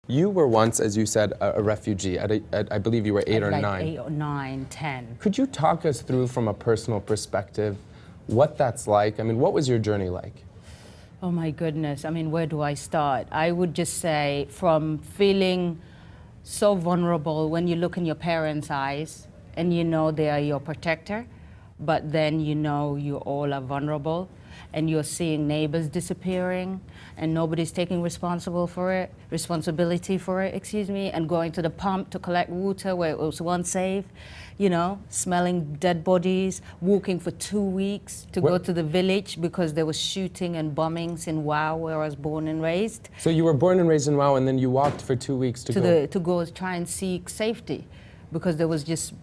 You were once, as you said, a refugee. I believe you were 8 or like 9. 8 or 9, 10. Could you talk us through, from a personal perspective, what that's like? I mean, what was your journey like? Oh my goodness, I mean, where do I start? I would just say from feeling so vulnerable when you look in your parents' eyes and you know they are your protector, but then you know you all are vulnerable and you're seeing neighbors disappearing and nobody's taking responsibility for it, excuse me, and going to the pump to collect water where it was once safe, you know, smelling dead bodies, walking for 2 weeks to go to the village because there was shooting and bombings in Wow, where I was born and raised. So you were born and raised in Wow, and then you walked for 2 weeks to go try and seek safety because there was just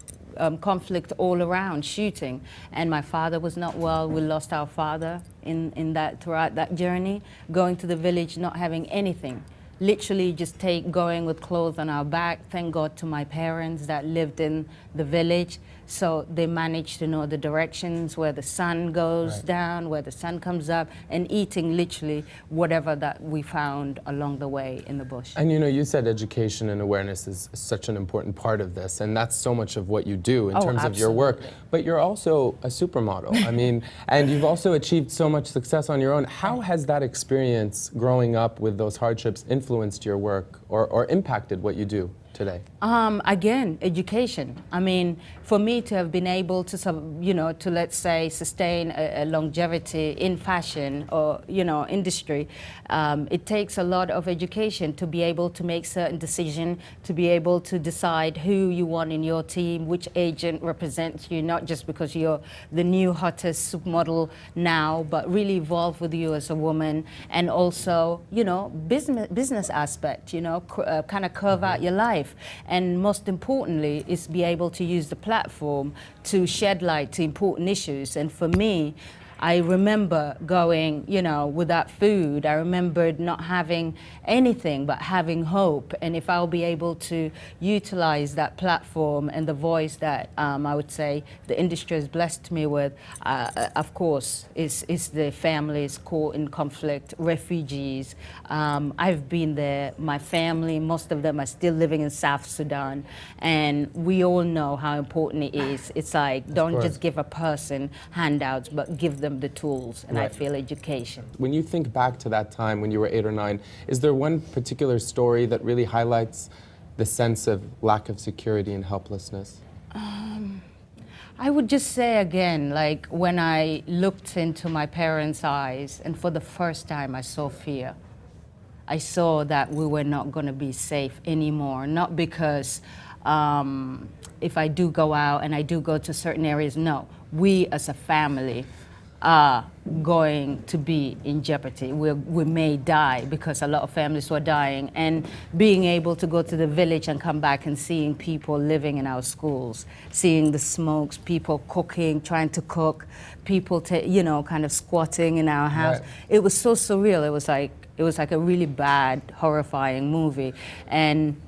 conflict all around, shooting. And my father was not well. We lost our father throughout that journey, going to the village, not having anything. Literally just going with clothes on our back. Thank God to my parents that lived in the village. So they managed to know the directions, where the sun goes down, where the sun comes up, and eating literally whatever that we found along the way in the bush. And you know, you said education and awareness is such an important part of this, and that's so much of what you do in terms of your work. But you're also a supermodel. I mean, and you've also achieved so much success on your own. How has that experience growing up with those hardships influenced your work or impacted what you do today? Again, education. I mean, for me to have been able to, you know, to let's say sustain a longevity in fashion or, you know, industry, it takes a lot of education to be able to make certain decisions, to be able to decide who you want in your team, which agent represents you, not just because you're the new hottest supermodel now, but really evolve with you as a woman, and also, you know, business aspect, you know, kind of curve out your life. And most importantly is be able to use the platform to shed light to important issues. And for me, I remember going, you know, without food. I remembered not having anything but having hope. And if I'll be able to utilize that platform and the voice that I would say the industry has blessed me with, of course, is the families caught in conflict, refugees. I've been there. My family, most of them are still living in South Sudan. And we all know how important it is. It's like, don't just give a person handouts, but give them the tools, and I feel education. When you think back to that time when you were 8 or 9, is there one particular story that really highlights the sense of lack of security and helplessness? I would just say again, like when I looked into my parents' eyes and for the first time I saw fear. I saw that we were not going to be safe anymore, not because if I do go out and I do go to certain areas, no. We as a family are going to be in jeopardy. We may die because a lot of families were dying, and being able to go to the village and come back and seeing people living in our schools, seeing the smokes, people cooking, trying to cook, people, you know, kind of squatting in our house. It was so surreal. It was like a really bad, horrifying movie. And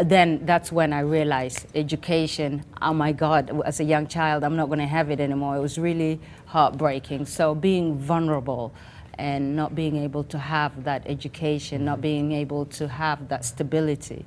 then that's when I realized education, oh my God, as a young child, I'm not going to have it anymore. It was really heartbreaking. So being vulnerable and not being able to have that education, not being able to have that stability,